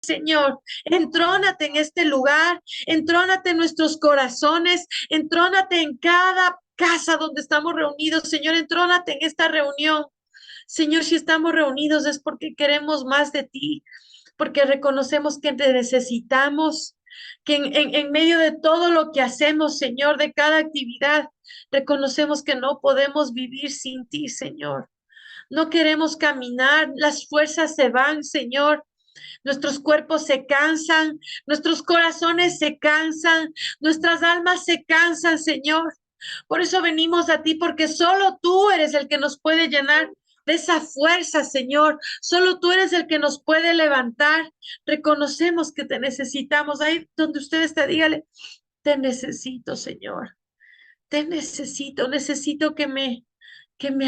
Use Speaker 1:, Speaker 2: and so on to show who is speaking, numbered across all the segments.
Speaker 1: Señor, entrónate en este lugar, entrónate en nuestros corazones, entrónate en cada casa donde estamos reunidos, Señor, entrónate en esta reunión. Señor, si estamos reunidos es porque queremos más de ti, porque reconocemos que te necesitamos, que en medio de todo lo que hacemos, Señor, de cada actividad, reconocemos que no podemos vivir sin ti, Señor. No queremos caminar, las fuerzas se van, Señor. Nuestros cuerpos se cansan, nuestros corazones se cansan, nuestras almas se cansan, Señor. Por eso venimos a ti, porque solo tú eres el que nos puede llenar de esa fuerza, Señor. Solo tú eres el que nos puede levantar. Reconocemos que te necesitamos. Ahí donde usted está, dígale, te necesito, Señor. Te necesito, necesito que me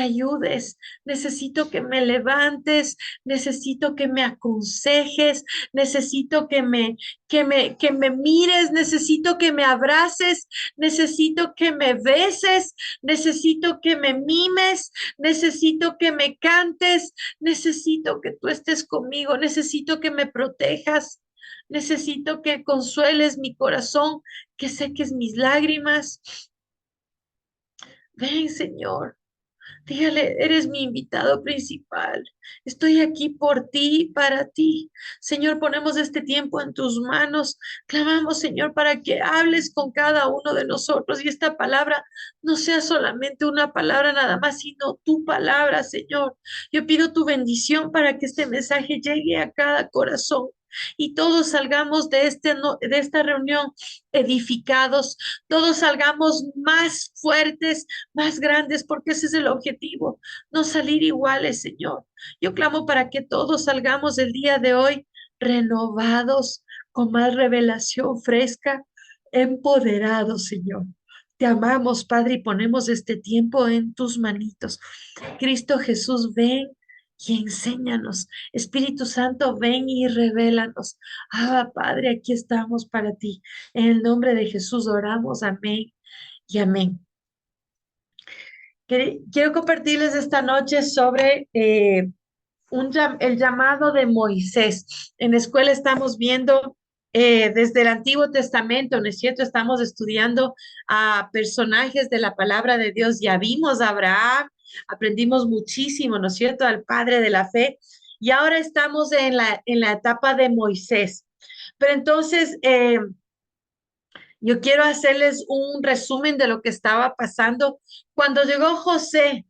Speaker 1: ayudes, necesito que me levantes, necesito que me aconsejes, necesito que me mires, necesito que me abraces, necesito que me beses, necesito que me mimes, necesito que me cantes, necesito que tú estés conmigo, necesito que me protejas. Necesito que consueles mi corazón, que seques mis lágrimas. Ven, Señor. Dígale, eres mi invitado principal. Estoy aquí por ti, y para ti. Señor, ponemos este tiempo en tus manos. Clamamos, Señor, para que hables con cada uno de nosotros y esta palabra no sea solamente una palabra nada más, sino tu palabra, Señor. Yo pido tu bendición para que este mensaje llegue a cada corazón y todos salgamos de, de esta reunión edificados, todos salgamos más fuertes, más grandes, porque ese es el objetivo, no salir iguales, Señor. Yo clamo para que todos salgamos el día de hoy renovados, con más revelación fresca, empoderados, Señor. Te amamos, Padre, y ponemos este tiempo en tus manitos. Cristo Jesús, ven y enséñanos. Espíritu Santo, ven y revélanos. Ah, Padre, aquí estamos para ti. En el nombre de Jesús oramos. Amén y amén. Quiero compartirles esta noche sobre el llamado de Moisés. En la escuela estamos viendo desde el Antiguo Testamento, ¿no es cierto? Estamos estudiando a personajes de la palabra de Dios. Ya vimos a Abraham, aprendimos muchísimo, ¿no es cierto? Al padre de la fe. Y ahora estamos en la etapa de Moisés. Pero entonces, yo quiero hacerles un resumen de lo que estaba pasando cuando llegó José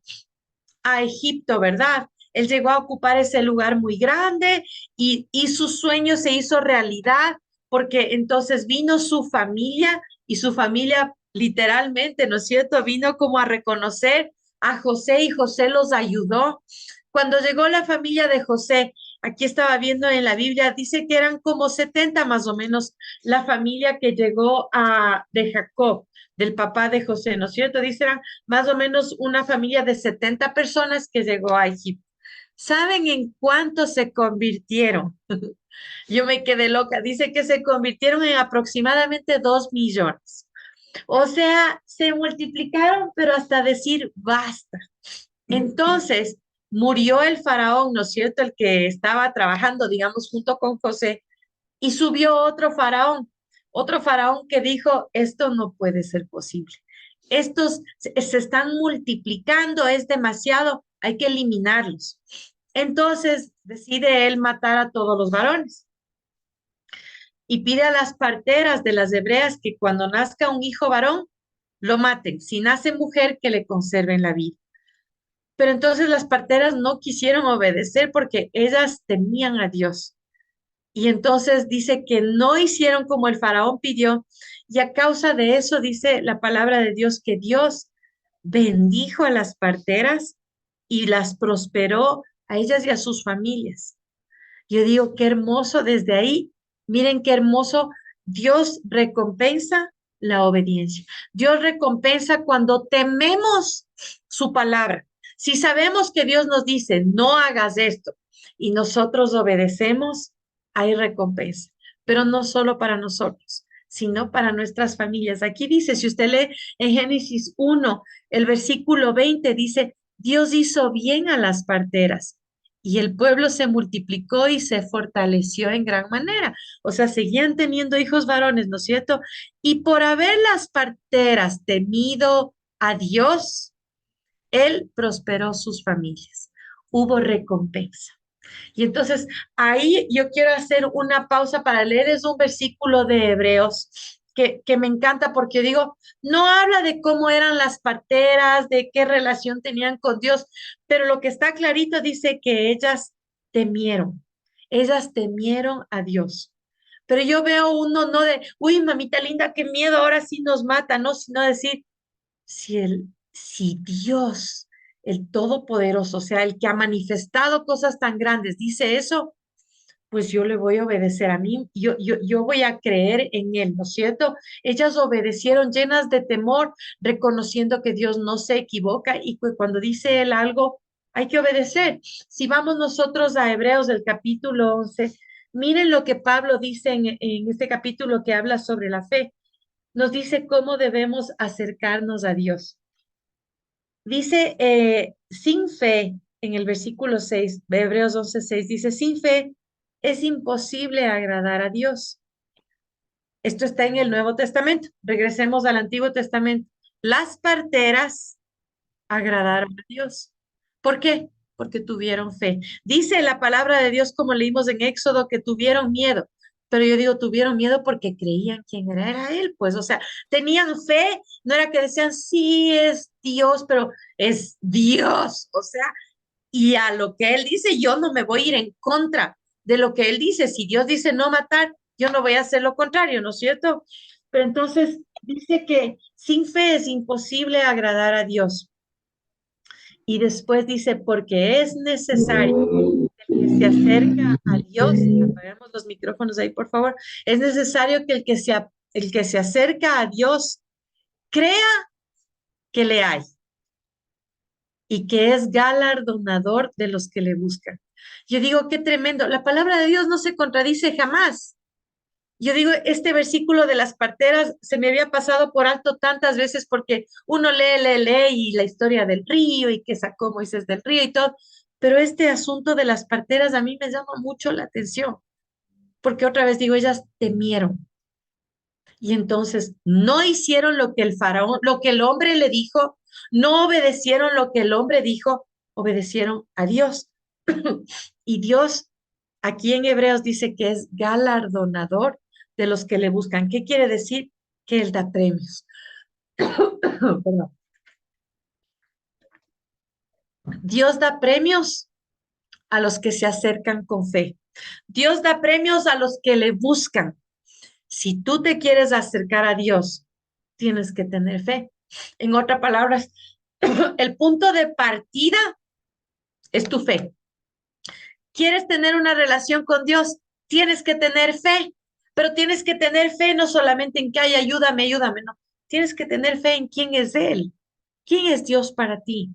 Speaker 1: a Egipto, ¿verdad? Él llegó a ocupar ese lugar muy grande y su sueño se hizo realidad porque entonces vino su familia y su familia literalmente, ¿no es cierto? Vino como a reconocer a José y José los ayudó. Cuando llegó la familia de José, aquí estaba viendo en la Biblia, dice que eran como 70 más o menos la familia que llegó de Jacob, del papá de José, ¿no es cierto? Dice, eran más o menos una familia de 70 personas que llegó a Egipto. ¿Saben en cuánto se convirtieron? Yo me quedé loca. Dice que se convirtieron en aproximadamente 2 millones. O sea, se multiplicaron, pero hasta decir basta. Entonces, murió el faraón, ¿no es cierto? El que estaba trabajando, digamos, junto con José, y subió otro faraón que dijo, esto no puede ser posible. Estos se están multiplicando, es demasiado, hay que eliminarlos. Entonces decide él matar a todos los varones y pide a las parteras de las hebreas que cuando nazca un hijo varón, lo maten. Si nace mujer, que le conserven la vida. Pero entonces las parteras no quisieron obedecer porque ellas temían a Dios. Y entonces dice que no hicieron como el faraón pidió, y a causa de eso dice la palabra de Dios que Dios bendijo a las parteras y las prosperó a ellas y a sus familias. Yo digo, qué hermoso desde ahí. Miren qué hermoso. Dios recompensa la obediencia. Dios recompensa cuando tememos su palabra. Si sabemos que Dios nos dice, no hagas esto, y nosotros obedecemos, hay recompensa. Pero no solo para nosotros, sino para nuestras familias. Aquí dice, si usted lee en Génesis 1, el versículo 20 dice, Dios hizo bien a las parteras y el pueblo se multiplicó y se fortaleció en gran manera. O sea, seguían teniendo hijos varones, ¿no es cierto? Y por haber las parteras temido a Dios, él prosperó sus familias. Hubo recompensa. Y entonces ahí yo quiero hacer una pausa para leerles un versículo de Hebreos que me encanta porque digo, no habla de cómo eran las parteras, de qué relación tenían con Dios, pero lo que está clarito dice que ellas temieron a Dios. Pero yo veo uno no de, uy, mamita linda, qué miedo, ahora sí nos mata, no, sino decir, si Dios, el Todopoderoso, o sea, el que ha manifestado cosas tan grandes, dice eso, pues yo le voy a obedecer a mí, yo voy a creer en él, ¿no es cierto? Ellas obedecieron llenas de temor, reconociendo que Dios no se equivoca y que cuando dice él algo, hay que obedecer. Si vamos nosotros a Hebreos del capítulo 11, miren lo que Pablo dice en este capítulo que habla sobre la fe. Nos dice cómo debemos acercarnos a Dios. Dice, sin fe, en el versículo 6 de Hebreos 11:6, dice, sin fe es imposible agradar a Dios. Esto está en el Nuevo Testamento. Regresemos al Antiguo Testamento. Las parteras agradaron a Dios. ¿Por qué? Porque tuvieron fe. Dice la palabra de Dios, como leímos en Éxodo, que tuvieron miedo. Pero yo digo, tuvieron miedo porque creían quién era él, pues, o sea, tenían fe, no era que decían, sí, es Dios, pero es Dios, o sea, y a lo que él dice, yo no me voy a ir en contra de lo que él dice. Si Dios dice no matar, yo no voy a hacer lo contrario, ¿no es cierto? Pero entonces dice que sin fe es imposible agradar a Dios. Y después dice, porque es necesario que se acerca a Dios, apaguemos los micrófonos ahí, por favor, es necesario que el que se acerca a Dios crea que le hay y que es galardonador de los que le buscan. Yo digo, qué tremendo. La palabra de Dios no se contradice jamás. Yo digo, este versículo de las parteras se me había pasado por alto tantas veces porque uno lee y la historia del río y que sacó Moisés del río y todo, pero este asunto de las parteras a mí me llama mucho la atención porque otra vez digo, ellas temieron y entonces no hicieron lo que el faraón, lo que el hombre le dijo, no obedecieron lo que el hombre dijo, obedecieron a Dios. Y Dios aquí en Hebreos dice que es galardonador de los que le buscan. ¿Qué quiere decir? Que Él da premios. Perdón. Dios da premios a los que se acercan con fe. Dios da premios a los que le buscan. Si tú te quieres acercar a Dios, tienes que tener fe. En otras palabras, el punto de partida es tu fe. ¿Quieres tener una relación con Dios? Tienes que tener fe, pero tienes que tener fe no solamente en que hay ayúdame, ayúdame, no. Tienes que tener fe en quién es Él. ¿Quién es Dios para ti?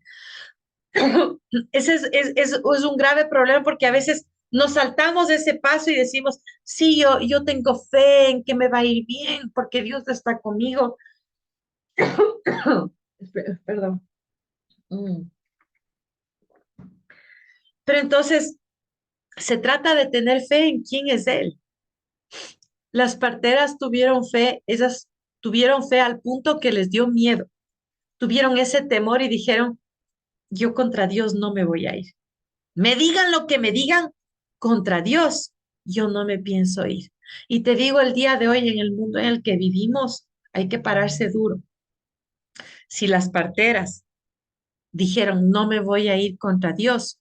Speaker 1: Ese es un grave problema porque a veces nos saltamos ese paso y decimos, sí, yo tengo fe en que me va a ir bien porque Dios está conmigo. Perdón. Mm. Pero entonces se trata de tener fe en quién es Él. Las parteras tuvieron fe, ellas tuvieron fe al punto que les dio miedo, tuvieron ese temor y dijeron, yo contra Dios no me voy a ir. Me digan lo que me digan, contra Dios yo no me pienso ir. Y te digo, el día de hoy en el mundo en el que vivimos, hay que pararse duro. Si las parteras dijeron, no me voy a ir contra Dios,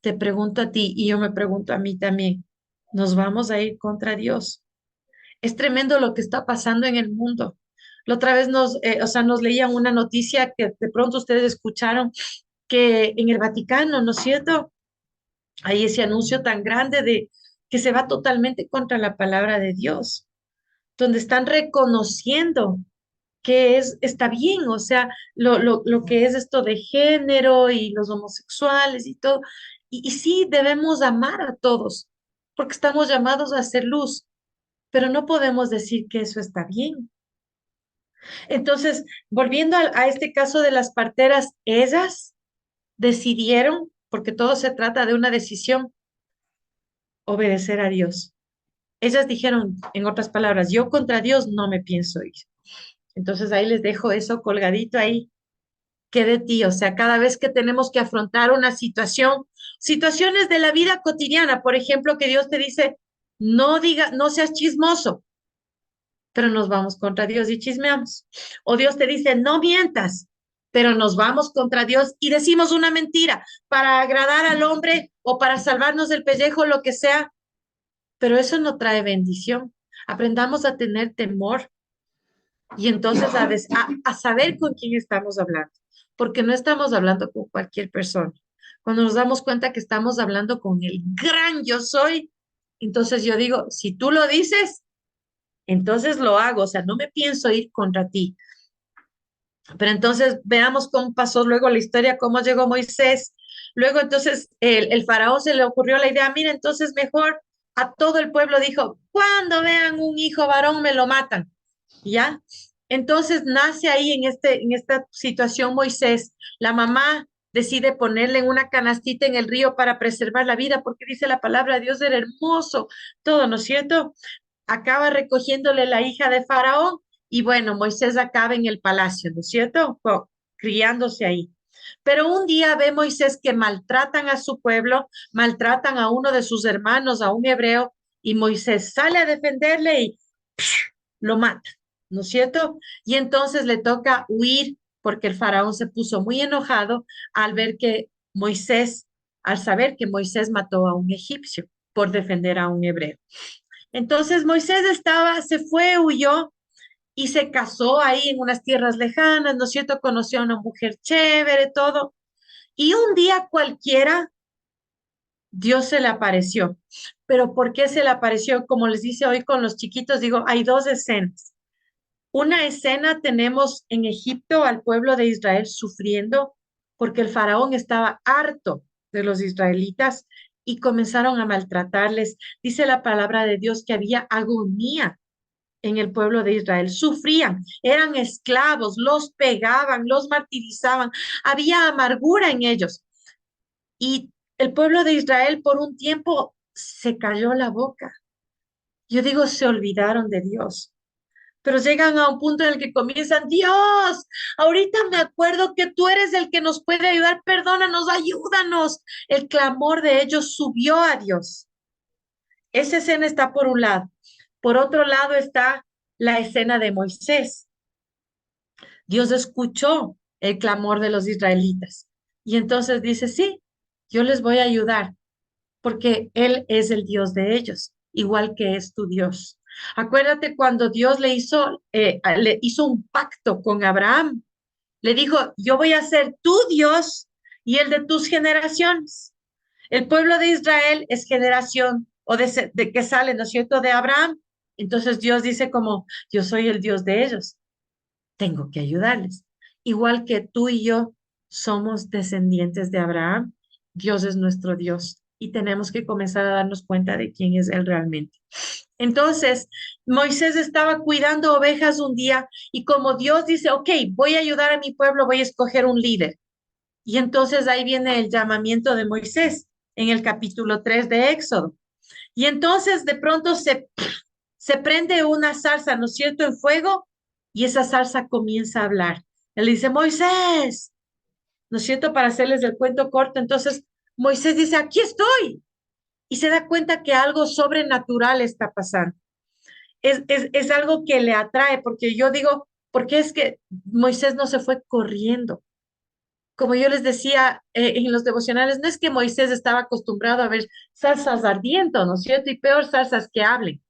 Speaker 1: te pregunto a ti y yo me pregunto a mí también, ¿nos vamos a ir contra Dios? Es tremendo lo que está pasando en el mundo. La otra vez o sea, nos leían una noticia que de pronto ustedes escucharon que en el Vaticano, ¿no es cierto? Hay ese anuncio tan grande de que se va totalmente contra la palabra de Dios, donde están reconociendo que está bien, o sea, lo que es esto de género y los homosexuales y todo. Y sí, debemos amar a todos, porque estamos llamados a hacer luz, pero no podemos decir que eso está bien. Entonces, volviendo a este caso de las parteras, ellas decidieron porque todo se trata de una decisión, obedecer a Dios. Ellas dijeron, en otras palabras, yo contra Dios no me pienso ir. Entonces ahí les dejo eso colgadito ahí. ¿Qué de ti? O sea, cada vez que tenemos que afrontar una situación, situaciones de la vida cotidiana, por ejemplo, que Dios te dice, no diga, no seas chismoso, pero nos vamos contra Dios y chismeamos. O Dios te dice, no mientas, pero nos vamos contra Dios y decimos una mentira para agradar al hombre o para salvarnos del pellejo, lo que sea, pero eso no trae bendición. Aprendamos a tener temor y entonces a saber con quién estamos hablando, porque no estamos hablando con cualquier persona. Cuando nos damos cuenta que estamos hablando con el gran yo soy, entonces yo digo, si tú lo dices, entonces lo hago, o sea, no me pienso ir contra ti. Pero entonces veamos cómo pasó luego la historia, cómo llegó Moisés. Luego entonces el faraón se le ocurrió la idea, mira, entonces mejor a todo el pueblo dijo, cuando vean un hijo varón me lo matan. ¿Ya? Entonces nace ahí en esta situación Moisés. La mamá decide ponerle en una canastita en el río para preservar la vida, porque dice la palabra, Dios era hermoso, todo, ¿no es cierto? Acaba recogiéndole la hija de Faraón y bueno, Moisés acaba en el palacio, ¿no es cierto? Criándose ahí. Pero un día ve Moisés que maltratan a su pueblo, maltratan a uno de sus hermanos, a un hebreo, y Moisés sale a defenderle y lo mata, ¿no es cierto? Y entonces le toca huir porque el faraón se puso muy enojado al ver que Moisés, al saber que Moisés mató a un egipcio por defender a un hebreo. Entonces Moisés se fue, huyó y se casó ahí en unas tierras lejanas, ¿no es cierto? Conoció a una mujer chévere, todo. Y un día cualquiera, Dios se le apareció. Pero ¿por qué se le apareció? Como les dice hoy con los chiquitos, digo, hay dos escenas. Una escena tenemos en Egipto al pueblo de Israel sufriendo porque el faraón estaba harto de los israelitas y comenzaron a maltratarles. Dice la palabra de Dios que había agonía en el pueblo de Israel. Sufrían, eran esclavos, los pegaban, los martirizaban. Había amargura en ellos. Y el pueblo de Israel por un tiempo se cayó la boca. Yo digo, se olvidaron de Dios, pero llegan a un punto en el que comienzan, Dios, ahorita me acuerdo que tú eres el que nos puede ayudar, perdónanos, ayúdanos. El clamor de ellos subió a Dios. Esa escena está por un lado. Por otro lado está la escena de Moisés. Dios escuchó el clamor de los israelitas y entonces dice, sí, yo les voy a ayudar porque Él es el Dios de ellos, igual que es tu Dios. Acuérdate cuando Dios le hizo un pacto con Abraham. Le dijo, yo voy a ser tu Dios y el de tus generaciones. El pueblo de Israel es generación o de que sale, ¿no es cierto?, de Abraham. Entonces Dios dice como, yo soy el Dios de ellos, tengo que ayudarles. Igual que tú y yo somos descendientes de Abraham, Dios es nuestro Dios y tenemos que comenzar a darnos cuenta de quién es Él realmente. Entonces, Moisés estaba cuidando ovejas un día y como Dios dice, ok, voy a ayudar a mi pueblo, voy a escoger un líder. Y entonces ahí viene el llamamiento de Moisés en el capítulo 3 de Éxodo. Y entonces de pronto se prende una zarza, ¿no es cierto?, en fuego y esa zarza comienza a hablar. Él dice, Moisés, ¿no es cierto?, para hacerles el cuento corto. Entonces Moisés dice, aquí estoy. Y se da cuenta que algo sobrenatural está pasando. Es algo que le atrae, porque yo digo, ¿por qué es que Moisés no se fue corriendo? Como yo les decía en los devocionales, no es que Moisés estaba acostumbrado a ver zarzas ardiendo, ¿no es cierto? Y peor zarzas que hablen.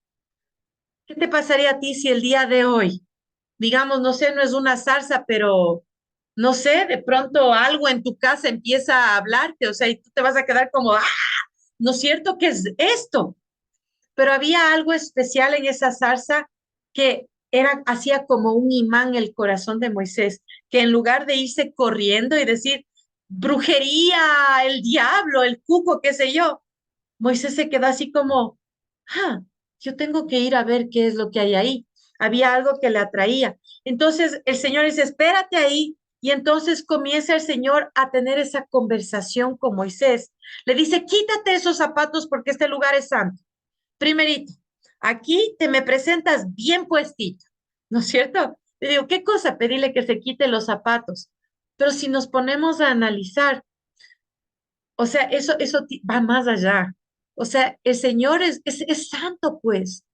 Speaker 1: ¿Qué te pasaría a ti si el día de hoy, digamos, no sé, no es una zarza, pero no sé, de pronto algo en tu casa empieza a hablarte, o sea, y tú te vas a quedar como, ah, ¿no es cierto? ¿Qué es esto? Pero había algo especial en esa zarza que hacía como un imán el corazón de Moisés, que en lugar de irse corriendo y decir, brujería, el diablo, el cuco, qué sé yo, Moisés se quedó así como, ah, yo tengo que ir a ver qué es lo que hay ahí. Había algo que le atraía. Entonces el Señor dice, espérate ahí, Y entonces comienza el Señor a tener esa conversación con Moisés. Le dice, quítate esos zapatos porque este lugar es santo. Primerito, aquí te me presentas bien puestito, ¿no es cierto? Le digo, ¿qué cosa? Pedirle que se quite los zapatos. Pero si nos ponemos a analizar, o sea, va más allá. O sea, el Señor es santo, pues.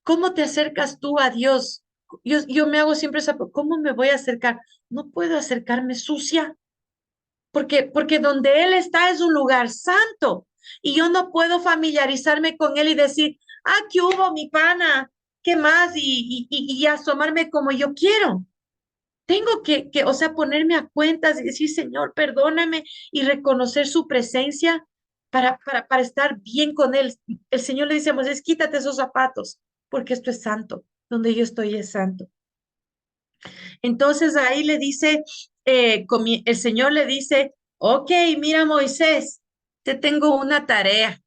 Speaker 1: ¿Cómo te acercas tú a Dios? Yo me hago siempre esa, ¿cómo me voy a acercar? No puedo acercarme sucia, porque donde Él está es un lugar santo y yo no puedo familiarizarme con Él y decir, ah, ¿qué hubo, mi pana? ¿Qué más? Y asomarme como yo quiero. Tengo o sea, ponerme a cuentas y decir, Señor, perdóname y reconocer su presencia para estar bien con Él. El Señor le dice a Moisés, quítate esos zapatos, porque esto es santo. Donde yo estoy es santo. Entonces ahí le dice, el Señor le dice, ok, mira Moisés, te tengo una tarea.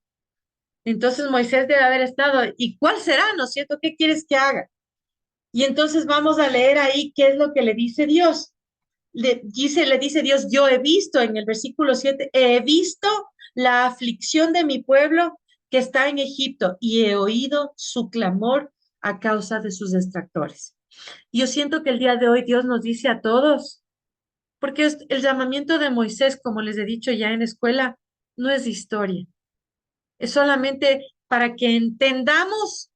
Speaker 1: Entonces Moisés debe haber estado, ¿y cuál será? ¿No es cierto? ¿Qué quieres que haga? Y entonces vamos a leer ahí qué es lo que le dice Dios. Le dice Dios, yo he visto en el versículo 7, he visto la aflicción de mi pueblo que está en Egipto y he oído su clamor a causa de sus detractores. Y yo siento que el día de hoy Dios nos dice a todos, porque el llamamiento de Moisés, como les he dicho ya en la escuela, no es de historia, es solamente para que entendamos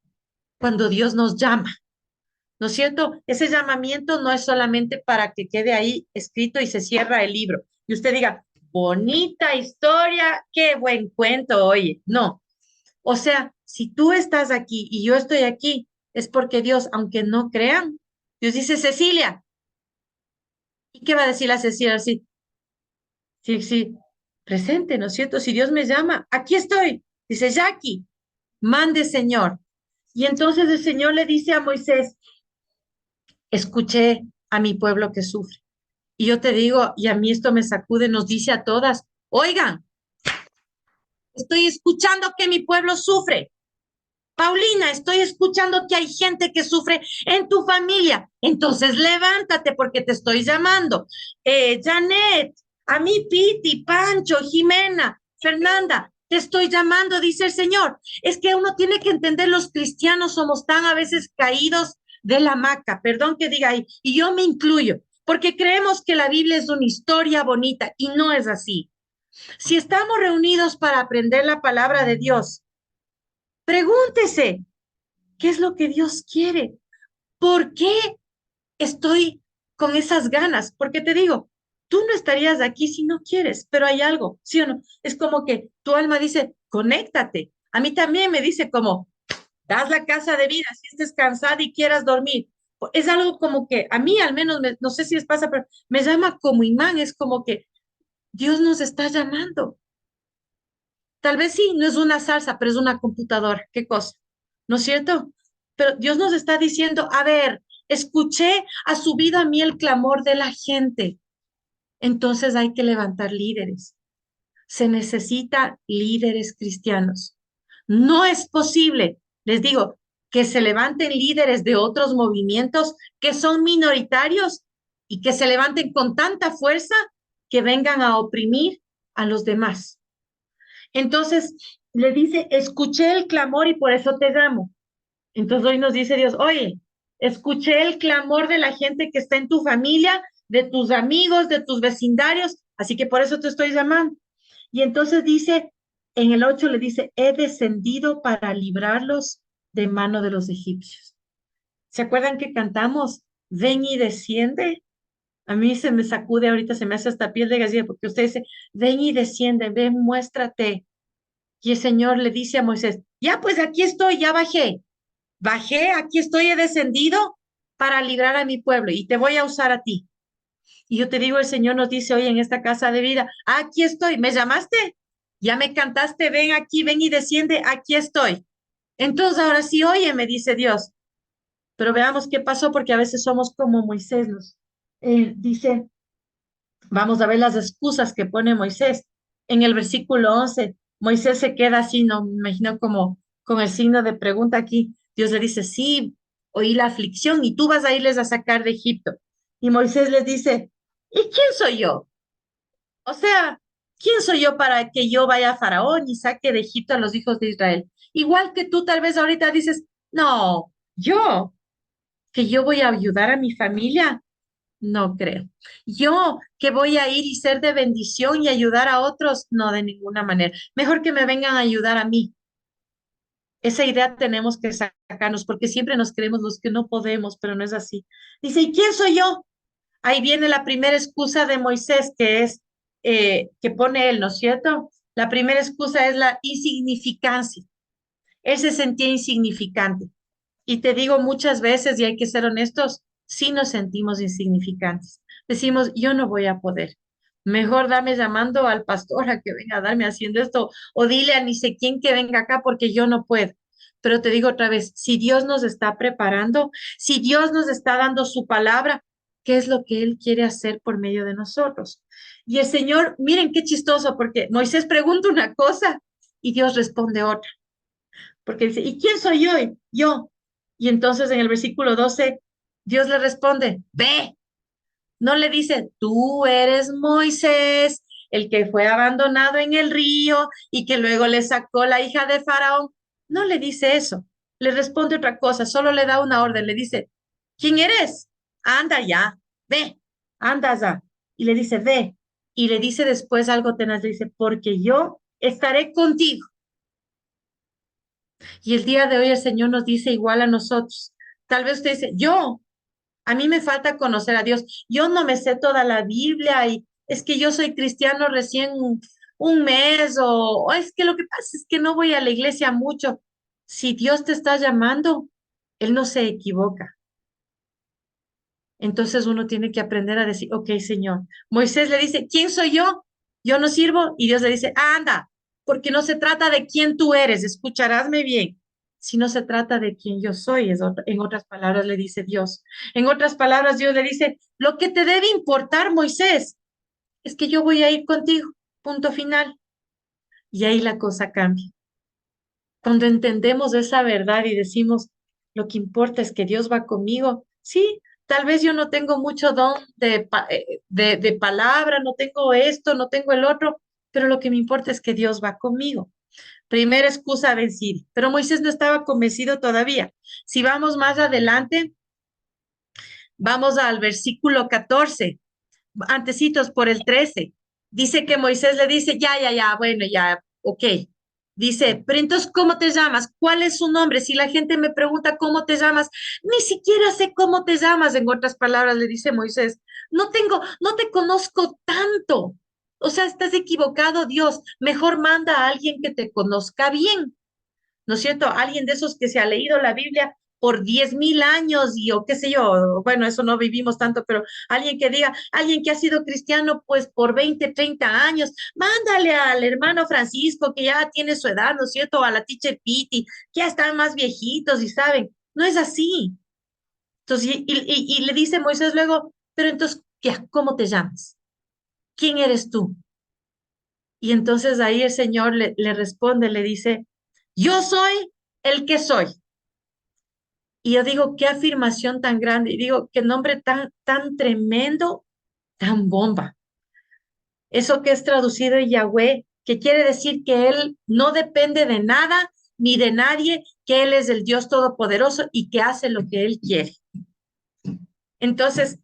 Speaker 1: cuando Dios nos llama. ¿No es cierto? Ese llamamiento no es solamente para que quede ahí escrito y se cierra el libro. Y usted diga, bonita historia, qué buen cuento, oye. No. O sea, si tú estás aquí y yo estoy aquí, es porque Dios, aunque no crean, Dios dice, Cecilia. ¿Y qué va a decir la Cecilia? Sí, sí, sí, presente, ¿no es cierto? Si Dios me llama, aquí estoy. Dice, Jackie, mande, Señor. Y entonces el Señor le dice a Moisés, escuché a mi pueblo que sufre. Y yo te digo, y a mí esto me sacude, nos dice a todas, oigan, estoy escuchando que mi pueblo sufre. Paulina, estoy escuchando que hay gente que sufre en tu familia. Entonces levántate porque te estoy llamando. Janet, a mí, Piti, Pancho, Jimena, Fernanda, te estoy llamando, dice el Señor. Es que uno tiene que entender, los cristianos somos tan a veces caídos de la hamaca, perdón que diga ahí, y yo me incluyo, porque creemos que la Biblia es una historia bonita y no es así. Si estamos reunidos para aprender la palabra de Dios, pregúntese, ¿qué es lo que Dios quiere? ¿Por qué estoy con esas ganas? Porque te digo, tú no estarías aquí si no quieres, pero hay algo, ¿sí o no? Es como que tu alma dice, conéctate. A mí también me dice como, das la casa de vida si estés cansada y quieras dormir. Es algo como que a mí al menos, no sé si les pasa, pero me llama como imán, es como que Dios nos está llamando. Tal vez sí, no es una salsa, pero es una computadora. ¿Qué cosa? ¿No es cierto? Pero Dios nos está diciendo, a ver, escuché, ha subido a mí el clamor de la gente. Entonces hay que levantar líderes. Se necesita líderes cristianos. No es posible, les digo, que se levanten líderes de otros movimientos que son minoritarios y que se levanten con tanta fuerza que vengan a oprimir a los demás. Entonces le dice, escuché el clamor y por eso te llamo. Entonces hoy nos dice Dios, oye, escuché el clamor de la gente que está en tu familia, de tus amigos, de tus vecindarios, así que por eso te estoy llamando. Y entonces dice, en el 8 le dice, he descendido para librarlos de mano de los egipcios. ¿Se acuerdan que cantamos, ven y desciende? A mí se me sacude ahorita, se me hace hasta piel de gallina, porque usted dice, ven y desciende, ven, muéstrate. Y el Señor le dice a Moisés, ya pues aquí estoy, ya bajé. Bajé, aquí estoy, he descendido para librar a mi pueblo y te voy a usar a ti. Y yo te digo, el Señor nos dice hoy en esta casa de vida, aquí estoy, ¿me llamaste? Ya me cantaste, ven aquí, ven y desciende, aquí estoy. Entonces ahora sí, oye, me dice Dios. Pero veamos qué pasó, porque a veces somos como Moisés nos dice, vamos a ver las excusas que pone Moisés. En el versículo 11 Moisés se queda así, no me imagino como con el signo de pregunta aquí. Dios le dice, sí, oí la aflicción y tú vas a irles a sacar de Egipto. Y Moisés les dice, ¿y quién soy yo? O sea, ¿quién soy yo para que yo vaya a Faraón y saque de Egipto a los hijos de Israel? Igual que tú tal vez ahorita dices, no, yo, que yo voy a ayudar a mi familia, no creo. Yo que voy a ir y ser de bendición y ayudar a otros, no de ninguna manera. Mejor que me vengan a ayudar a mí. Esa idea tenemos que sacarnos porque siempre nos creemos los que no podemos, pero no es así. Dice, ¿y quién soy yo? Ahí viene la primera excusa de Moisés, que es, que pone él, ¿no es cierto? La primera excusa es la insignificancia. Él se sentía insignificante. Y te digo muchas veces, y hay que ser honestos, sí nos sentimos insignificantes. Decimos, yo no voy a poder. Mejor dame llamando al pastor a que venga a darme haciendo esto, o dile a ni sé quién que venga acá porque yo no puedo. Pero te digo otra vez, si Dios nos está preparando, si Dios nos está dando su palabra, ¿qué es lo que Él quiere hacer por medio de nosotros? Y el Señor, miren qué chistoso, porque Moisés pregunta una cosa y Dios responde otra. Porque dice, ¿y quién soy yo? Yo. Y entonces en el versículo 12, Dios le responde, ve. No le dice, tú eres Moisés, el que fue abandonado en el río y que luego le sacó la hija de Faraón. No le dice eso. Le responde otra cosa, solo le da una orden. Le dice, ¿quién eres? Anda ya, ve, anda ya. Y le dice, ve. Y le dice después algo tenaz, le dice, porque yo estaré contigo. Y el día de hoy el Señor nos dice igual a nosotros. Tal vez usted dice, a mí me falta conocer a Dios. Yo no me sé toda la Biblia y es que yo soy cristiano recién un mes o es que lo que pasa es que no voy a la iglesia mucho. Si Dios te está llamando, Él no se equivoca. Entonces uno tiene que aprender a decir, ok, Señor. Moisés le dice, ¿quién soy yo? Yo no sirvo. Y Dios le dice, anda, porque no se trata de quién tú eres, escucharásme bien, sino se trata de quién yo soy. En otras palabras le dice Dios. En otras palabras, Dios le dice, lo que te debe importar, Moisés, es que yo voy a ir contigo. Punto final. Y ahí la cosa cambia. Cuando entendemos esa verdad y decimos, lo que importa es que Dios va conmigo, sí, tal vez yo no tengo mucho don de palabra, no tengo esto, no tengo el otro, pero lo que me importa es que Dios va conmigo. Primera excusa vencida, pero Moisés no estaba convencido todavía. Si vamos más adelante, vamos al versículo 14, antecitos por el 13. Dice que Moisés le dice, ya, bueno, ya, ok. Dice, pero entonces, ¿cómo te llamas? ¿Cuál es su nombre? Si la gente me pregunta cómo te llamas, ni siquiera sé cómo te llamas. En otras palabras, le dice Moisés, no te conozco tanto. O sea, estás equivocado, Dios. Mejor manda a alguien que te conozca bien. ¿No es cierto? Alguien de esos que se ha leído la Biblia por 10.000 años y o qué sé yo, bueno, eso no vivimos tanto, pero alguien que diga, alguien que ha sido cristiano pues por 20, 30 años, mándale al hermano Francisco que ya tiene su edad, ¿no es cierto? O a la teacher Piti, que ya están más viejitos y saben, no es así. Entonces, y le dice Moisés luego, pero entonces, ¿qué, cómo te llamas? ¿Quién eres tú? Y entonces ahí el Señor le responde, le dice, yo soy el que soy. Y yo digo, qué afirmación tan grande. Y digo, qué nombre tan tremendo, tan bomba. Eso que es traducido en Yahweh, que quiere decir que Él no depende de nada ni de nadie, que Él es el Dios Todopoderoso y que hace lo que Él quiere. Entonces,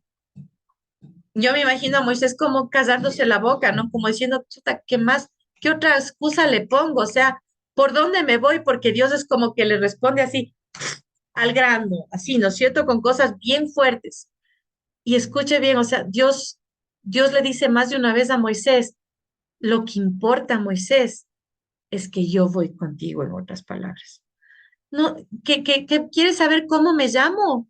Speaker 1: yo me imagino a Moisés como callándose la boca, ¿no? Como diciendo, chuta, ¿qué más? ¿Qué otra excusa le pongo? O sea, ¿por dónde me voy? Porque Dios es como que le responde así, al grano, así, ¿no es cierto? Con cosas bien fuertes. Y escuche bien, o sea, Dios le dice más de una vez a Moisés, lo que importa, Moisés, es que yo voy contigo, en otras palabras. No, que quieres saber cómo me llamo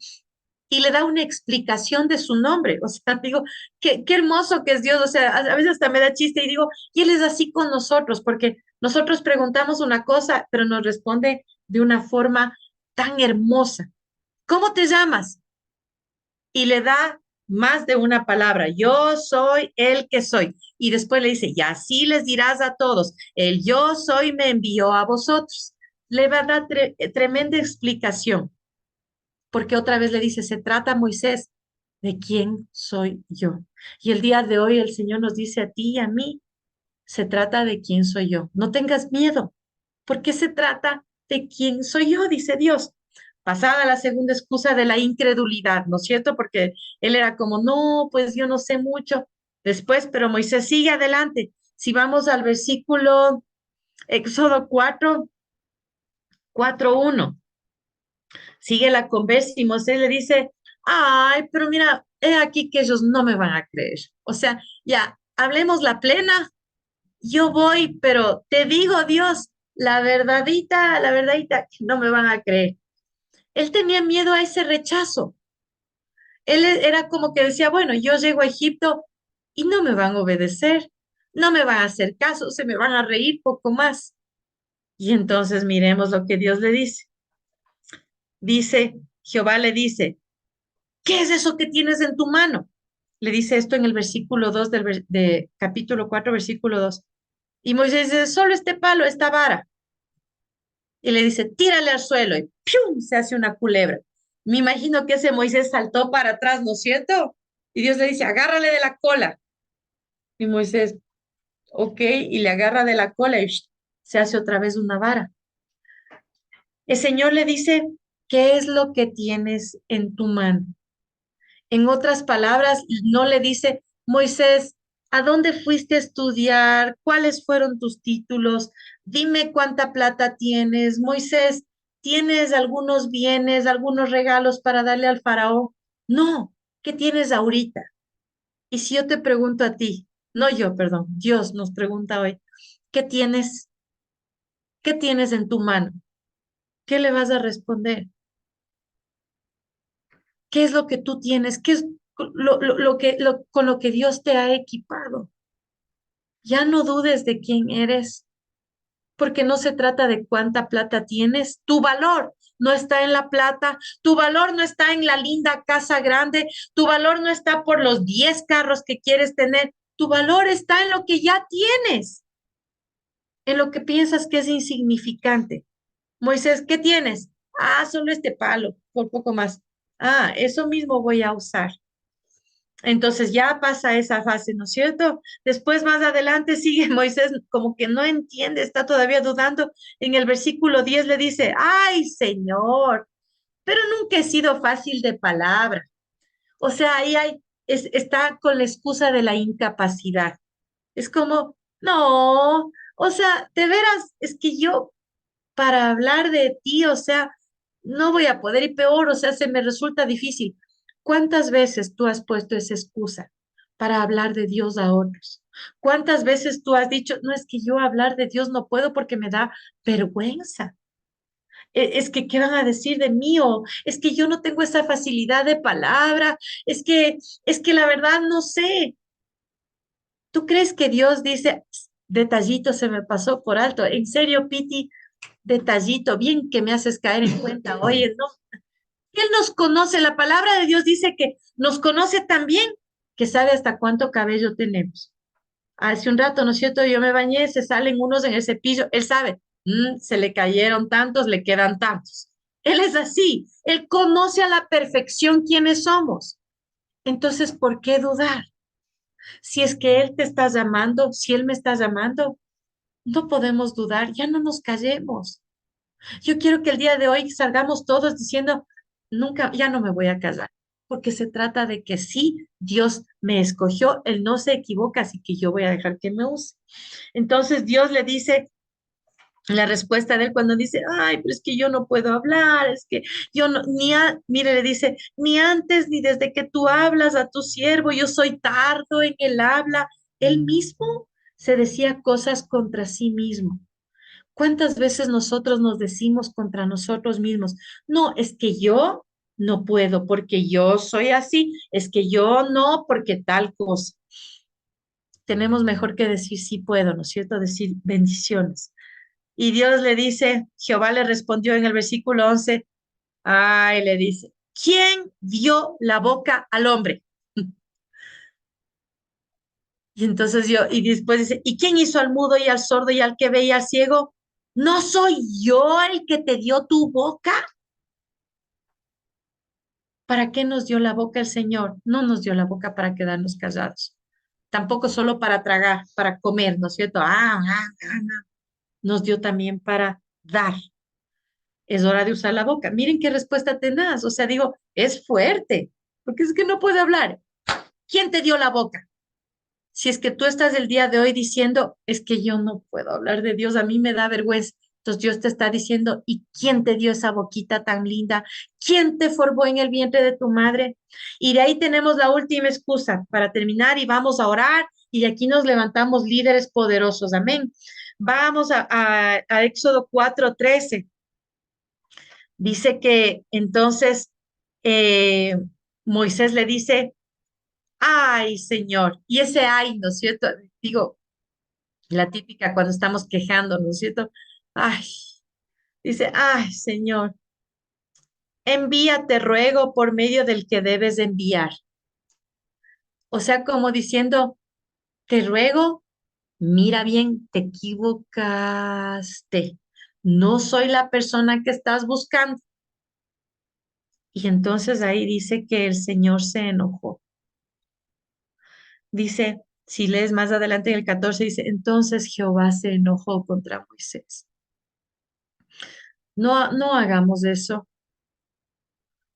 Speaker 1: y le da una explicación de su nombre. O sea, digo, qué hermoso que es Dios. O sea, a veces hasta me da chiste y digo, y Él es así con nosotros, porque nosotros preguntamos una cosa, pero nos responde de una forma tan hermosa. ¿Cómo te llamas? Y le da más de una palabra. Yo soy el que soy. Y después le dice, y así les dirás a todos, el yo soy me envió a vosotros. Le va a dar tremenda explicación, porque otra vez le dice, se trata, Moisés, de quién soy yo. Y el día de hoy el Señor nos dice a ti y a mí, se trata de quién soy yo. No tengas miedo, porque se trata de quién soy yo, dice Dios. Pasada la segunda excusa de la incredulidad, ¿no es cierto? Porque él era como, no, pues yo no sé mucho. Después, pero Moisés sigue adelante. Si vamos al versículo Éxodo 4:1, sigue la conversa y Moisés le dice, ay, pero mira, he aquí que ellos no me van a creer. O sea, ya, hablemos la plena, yo voy, pero te digo, Dios, la verdadita, que no me van a creer. Él tenía miedo a ese rechazo. Él era como que decía, bueno, yo llego a Egipto y no me van a obedecer, no me van a hacer caso, se me van a reír poco más. Y entonces miremos lo que Dios le dice. Dice, Jehová le dice, ¿qué es eso que tienes en tu mano? Le dice esto en el versículo 2 de capítulo 4, versículo 2. Y Moisés dice, solo este palo, esta vara. Y le dice, tírale al suelo y ¡pium! Se hace una culebra. Me imagino que ese Moisés saltó para atrás, ¿no es cierto? Y Dios le dice, agárrale de la cola. Y Moisés, ok, y le agarra de la cola y se hace otra vez una vara. El Señor le dice, ¿qué es lo que tienes en tu mano? En otras palabras, no le dice, Moisés, ¿a dónde fuiste a estudiar? ¿Cuáles fueron tus títulos? Dime cuánta plata tienes. Moisés, ¿tienes algunos bienes, algunos regalos para darle al faraón? No, ¿qué tienes ahorita? Y si yo te pregunto a ti, no yo, perdón, Dios nos pregunta hoy, ¿qué tienes? ¿Qué tienes en tu mano? ¿Qué le vas a responder? ¿Qué es lo que tú tienes? ¿Qué es con lo que Dios te ha equipado? Ya no dudes de quién eres, porque no se trata de cuánta plata tienes. Tu valor no está en la plata, tu valor no está en la linda casa grande, tu valor no está por los 10 carros que quieres tener, tu valor está en lo que ya tienes, en lo que piensas que es insignificante. Moisés, ¿qué tienes? Ah, solo este palo, por poco más. Ah, eso mismo voy a usar. Entonces ya pasa esa fase, ¿no es cierto? Después más adelante sigue Moisés como que no entiende, está todavía dudando. En el versículo 10 le dice, ay, Señor, pero nunca he sido fácil de palabra. O sea, está con la excusa de la incapacidad. Es como, no, o sea, de veras, es que yo para hablar de ti, o sea, no voy a poder y peor, o sea, se me resulta difícil. ¿Cuántas veces tú has puesto esa excusa para hablar de Dios a otros? ¿Cuántas veces tú has dicho, no es que yo hablar de Dios no puedo porque me da vergüenza? Es que, ¿qué van a decir de mí? O es que yo no tengo esa facilidad de palabra, es que la verdad no sé. ¿Tú crees que Dios dice, detallito se me pasó por alto? En serio, Piti, detallito, bien que me haces caer en cuenta. Oye, no, Él nos conoce, la palabra de Dios dice que nos conoce tan bien que sabe hasta cuánto cabello tenemos. Hace un rato, ¿no es cierto? Yo me bañé, se salen unos en el cepillo, Él sabe, se le cayeron tantos, le quedan tantos. Él es así, Él conoce a la perfección quiénes somos. Entonces, ¿por qué dudar? Si es que Él te está llamando, si Él me está llamando, no podemos dudar, ya no nos callemos. Yo quiero que el día de hoy salgamos todos diciendo, nunca, ya no me voy a casar, porque se trata de que sí, Dios me escogió, Él no se equivoca, así que yo voy a dejar que me use. Entonces Dios le dice, la respuesta de él cuando dice, ay, pero es que yo no puedo hablar, es que yo no, mire, le dice, ni antes ni desde que tú hablas a tu siervo, yo soy tardo en el habla. Él mismo se decía cosas contra sí mismo. ¿Cuántas veces nosotros nos decimos contra nosotros mismos? No, es que yo no puedo porque yo soy así, es que yo no porque tal cosa. Tenemos mejor que decir sí puedo, ¿no es cierto? Decir bendiciones. Y Dios le dice, Jehová le respondió en el versículo 11, ay, le dice, ¿quién dio la boca al hombre? Y después dice, ¿y quién hizo al mudo y al sordo y al que ve y al ciego? ¿No soy yo el que te dio tu boca? ¿Para qué nos dio la boca el Señor? No nos dio la boca para quedarnos callados, tampoco solo para tragar, para comer, ¿no es cierto? No. Nos dio también para dar. Es hora de usar la boca. Miren qué respuesta tenaz. O sea, digo, es fuerte, porque es que no puede hablar. ¿Quién te dio la boca? Si es que tú estás el día de hoy diciendo, es que yo no puedo hablar de Dios, a mí me da vergüenza. Entonces Dios te está diciendo, ¿y quién te dio esa boquita tan linda? ¿Quién te formó en el vientre de tu madre? Y de ahí tenemos la última excusa para terminar y vamos a orar y de aquí nos levantamos líderes poderosos. Amén. Vamos a Éxodo 4:13. Dice que entonces eh, Moisés le dice, ay, Señor, y ese ay, ¿no es cierto? Digo, la típica cuando estamos quejando, ¿no es cierto? Ay, dice, ay, Señor, envíate, ruego, por medio del que debes enviar. O sea, como diciendo, te ruego, mira bien, te equivocaste. No soy la persona que estás buscando. Y entonces ahí dice que el Señor se enojó. Dice, si lees más adelante en el 14, dice, entonces Jehová se enojó contra Moisés. No, no hagamos eso.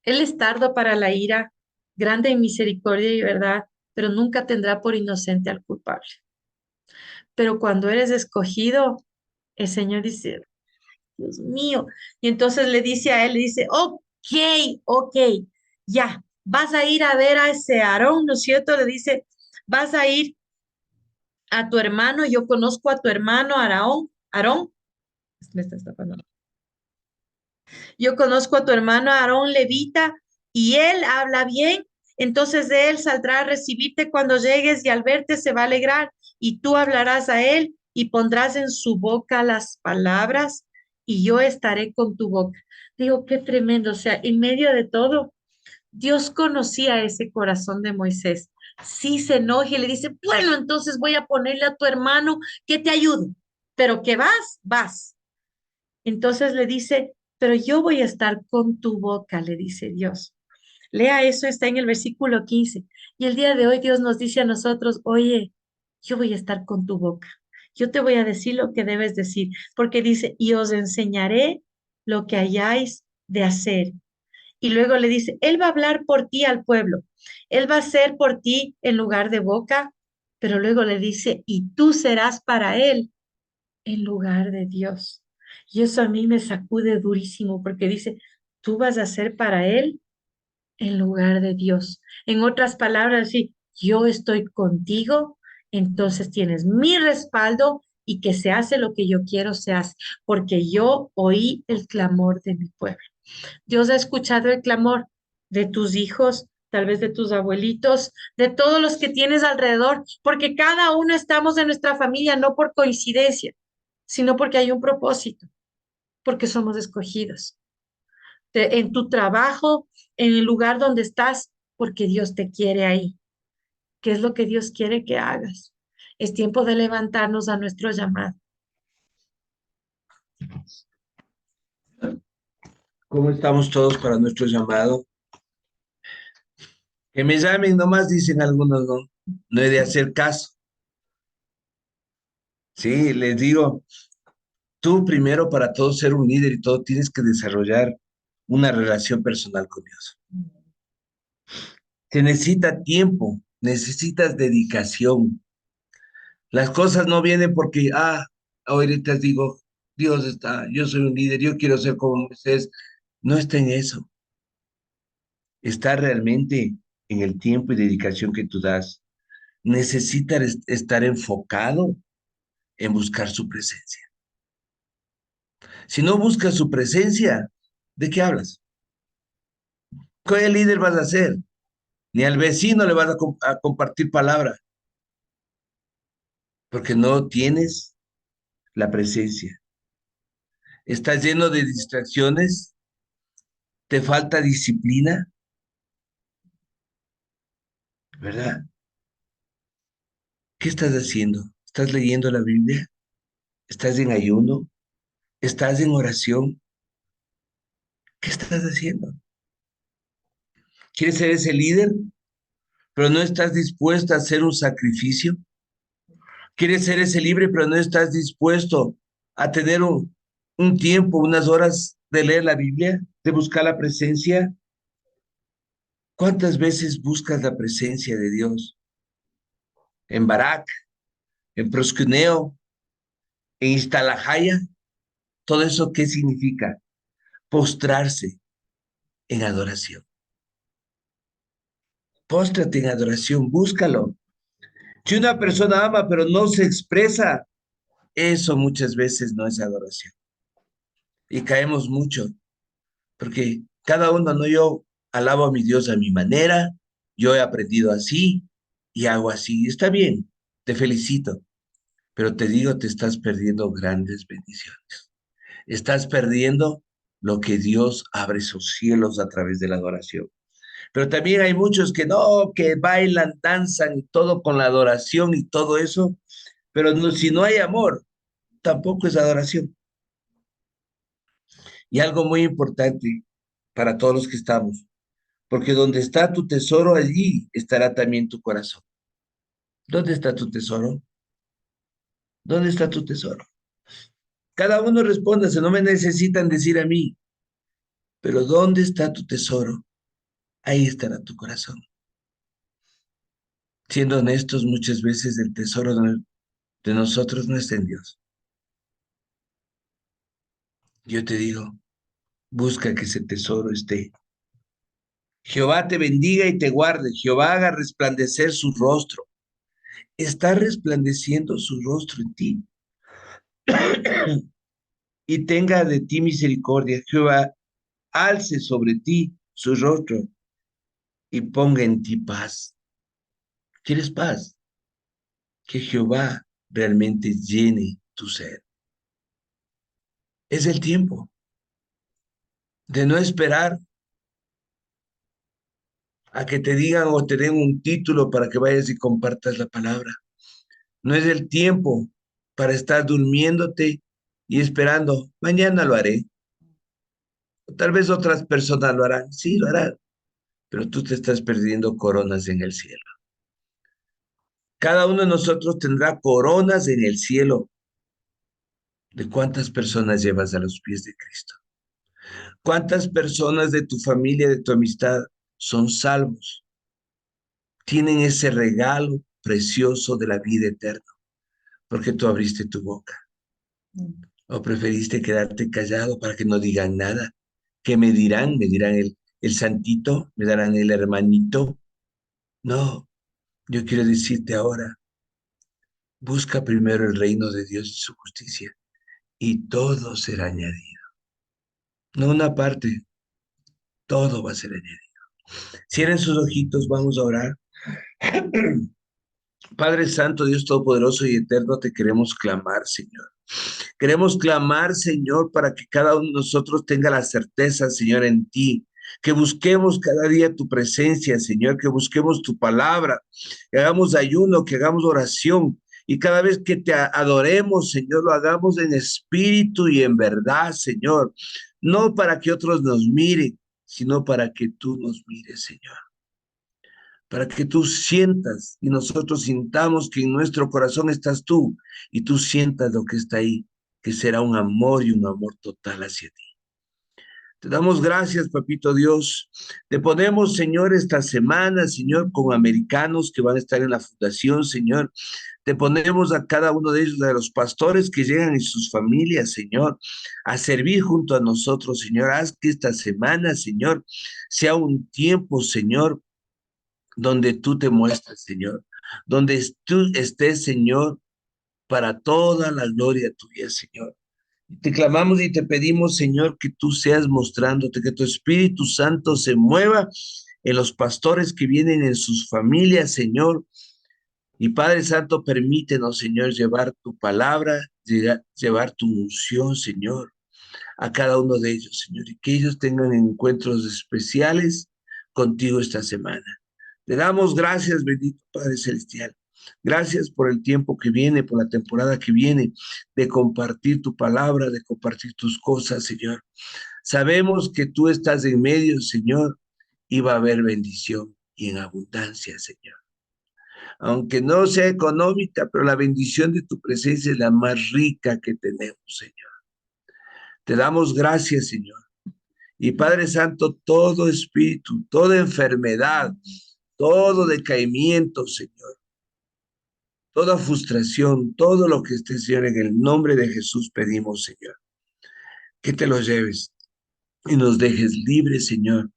Speaker 1: Él es tardo para la ira, grande en misericordia y verdad, pero nunca tendrá por inocente al culpable. Pero cuando eres escogido, el Señor dice, Dios mío, y entonces le dice a él, le dice, ok, ya, vas a ir a ver a ese Aarón, ¿no es cierto? Le dice, vas a ir a tu hermano, yo conozco a tu hermano Aarón, me está tapando. Yo conozco a tu hermano Aarón Levita y él habla bien, entonces de él saldrá a recibirte cuando llegues y al verte se va a alegrar y tú hablarás a él y pondrás en su boca las palabras y yo estaré con tu boca. Digo, qué tremendo, o sea, en medio de todo, Dios conocía ese corazón de Moisés. Sí se enoja y le dice, bueno, entonces voy a ponerle a tu hermano que te ayude, pero que vas. Entonces le dice, pero yo voy a estar con tu boca, le dice Dios. Lea eso, está en el versículo 15. Y el día de hoy Dios nos dice a nosotros, oye, yo voy a estar con tu boca. Yo te voy a decir lo que debes decir, porque dice, y os enseñaré lo que hayáis de hacer. Y luego le dice, Él va a hablar por ti al pueblo. Él va a ser por ti en lugar de boca, pero luego le dice, y tú serás para Él en lugar de Dios. Y eso a mí me sacude durísimo porque dice, tú vas a ser para Él en lugar de Dios. En otras palabras, si yo estoy contigo, entonces tienes mi respaldo y que se hace lo que yo quiero, se hace, porque yo oí el clamor de mi pueblo. Dios ha escuchado el clamor de tus hijos, tal vez de tus abuelitos, de todos los que tienes alrededor, porque cada uno estamos en nuestra familia, no por coincidencia, sino porque hay un propósito, porque somos escogidos. En tu trabajo, en el lugar donde estás, porque Dios te quiere ahí. ¿Qué es lo que Dios quiere que hagas? Es tiempo de levantarnos a nuestro llamado.
Speaker 2: ¿Cómo estamos todos para nuestro llamado? Que me llamen nomás, dicen algunos, no, no he de hacer caso. Sí, les digo, tú primero para todo ser un líder y todo tienes que desarrollar una relación personal con Dios. Se necesita tiempo, necesitas dedicación. Las cosas no vienen porque, ahorita digo, Dios está, yo soy un líder, yo quiero ser como Moisés. No está en eso. Está realmente en el tiempo y dedicación que tú das. Necesitas estar enfocado en buscar su presencia. Si no buscas su presencia, ¿de qué hablas? ¿Qué líder vas a ser? Ni al vecino le vas a compartir palabra, porque no tienes la presencia. Estás lleno de distracciones, te falta disciplina, ¿verdad? ¿Qué estás haciendo? ¿Estás leyendo la Biblia? ¿Estás en ayuno? ¿Estás en oración? ¿Qué estás haciendo? ¿Quieres ser ese líder, pero no estás dispuesta a hacer un sacrificio? ¿Quieres ser ese libre, pero no estás dispuesto a tener un tiempo, unas horas de leer la Biblia, de buscar la presencia? ¿Cuántas veces buscas la presencia de Dios? En Barak, en Proscuneo, en Istalajaya. ¿Todo eso qué significa? Postrarse en adoración. Póstrate en adoración, búscalo. Si una persona ama pero no se expresa, eso muchas veces no es adoración. Y caemos mucho, porque cada uno, no, yo alabo a mi Dios a mi manera, yo he aprendido así y hago así. Está bien, te felicito, pero te digo, te estás perdiendo grandes bendiciones. Estás perdiendo lo que Dios abre sus cielos a través de la adoración. Pero también hay muchos que no, que bailan, danzan y todo con la adoración y todo eso, pero no, si no hay amor, tampoco es adoración. Y algo muy importante para todos los que estamos, porque donde está tu tesoro, allí estará también tu corazón. ¿Dónde está tu tesoro? ¿Dónde está tu tesoro? Cada uno respóndase, no me necesitan decir a mí, pero ¿dónde está tu tesoro? Ahí estará tu corazón. Siendo honestos, muchas veces el tesoro de nosotros no está en Dios. Yo te digo, busca que ese tesoro esté. Jehová te bendiga y te guarde. Jehová haga resplandecer su rostro. Está resplandeciendo su rostro en ti y tenga de ti misericordia. Jehová alce sobre ti su rostro y ponga en ti paz. ¿Quieres paz? Que Jehová realmente llene tu ser. Es el tiempo de no esperar a que te digan o te den un título para que vayas y compartas la palabra. No es el tiempo para estar durmiéndote y esperando, mañana lo haré. Tal vez otras personas lo harán, sí, lo harán, pero tú te estás perdiendo coronas en el cielo. Cada uno de nosotros tendrá coronas en el cielo. ¿De cuántas personas llevas a los pies de Cristo? ¿Cuántas personas de tu familia, de tu amistad son salvos? Tienen ese regalo precioso de la vida eterna, porque tú abriste tu boca. ¿O preferiste quedarte callado para que no digan nada? ¿Qué me dirán? ¿Me dirán el santito? ¿Me darán el hermanito? No, yo quiero decirte ahora, busca primero el reino de Dios y su justicia, y todo será añadido. No una parte, todo va a ser añadido. Cierren sus ojitos, vamos a orar. Padre Santo, Dios Todopoderoso y Eterno, te queremos clamar, Señor. Queremos clamar, Señor, para que cada uno de nosotros tenga la certeza, Señor, en ti. Que busquemos cada día tu presencia, Señor, que busquemos tu palabra, que hagamos ayuno, que hagamos oración. Y cada vez que te adoremos, Señor, lo hagamos en espíritu y en verdad, Señor. No para que otros nos miren, sino para que tú nos mires, Señor, para que tú sientas y nosotros sintamos que en nuestro corazón estás tú y tú sientas lo que está ahí, que será un amor y un amor total hacia ti. Te damos gracias, papito Dios. Te ponemos, Señor, esta semana, Señor, con americanos que van a estar en la fundación, Señor. Te ponemos a cada uno de ellos, a los pastores que llegan y sus familias, Señor, a servir junto a nosotros, Señor. Haz que esta semana, Señor, sea un tiempo, Señor, donde tú te muestres, Señor, donde tú estés, Señor, para toda la gloria tuya, Señor. Te clamamos y te pedimos, Señor, que tú seas mostrándote, que tu Espíritu Santo se mueva en los pastores que vienen en sus familias, Señor. Y Padre Santo, permítenos, Señor, llevar tu palabra, llevar tu unción, Señor, a cada uno de ellos, Señor, y que ellos tengan encuentros especiales contigo esta semana. Te damos gracias, bendito Padre Celestial. Gracias por el tiempo que viene, por la temporada que viene, de compartir tu palabra, de compartir tus cosas, Señor. Sabemos que tú estás en medio, Señor, y va a haber bendición y en abundancia, Señor. Aunque no sea económica, pero la bendición de tu presencia es la más rica que tenemos, Señor. Te damos gracias, Señor. Y Padre Santo, todo espíritu, toda enfermedad, todo decaimiento, Señor, toda frustración, todo lo que esté, Señor, en el nombre de Jesús pedimos, Señor, que te lo lleves y nos dejes libres, Señor,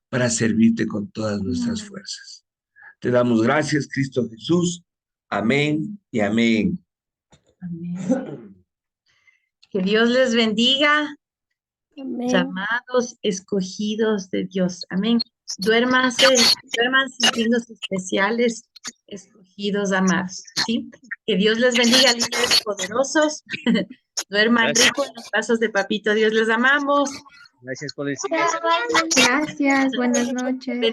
Speaker 2: para servirte con todas nuestras fuerzas. Te damos gracias, Cristo Jesús. Amén y amén.
Speaker 1: Amén. Que Dios les bendiga,
Speaker 3: Amén.
Speaker 1: llamados, escogidos de Dios. Amén. Duérmanse sintiéndose especiales, escogidos, amados. ¿Sí? Que Dios les bendiga, líderes poderosos. Duerman
Speaker 4: Gracias.
Speaker 1: rico en los brazos de Papito Dios. Les amamos.
Speaker 4: Gracias por el
Speaker 3: Gracias, buenas noches.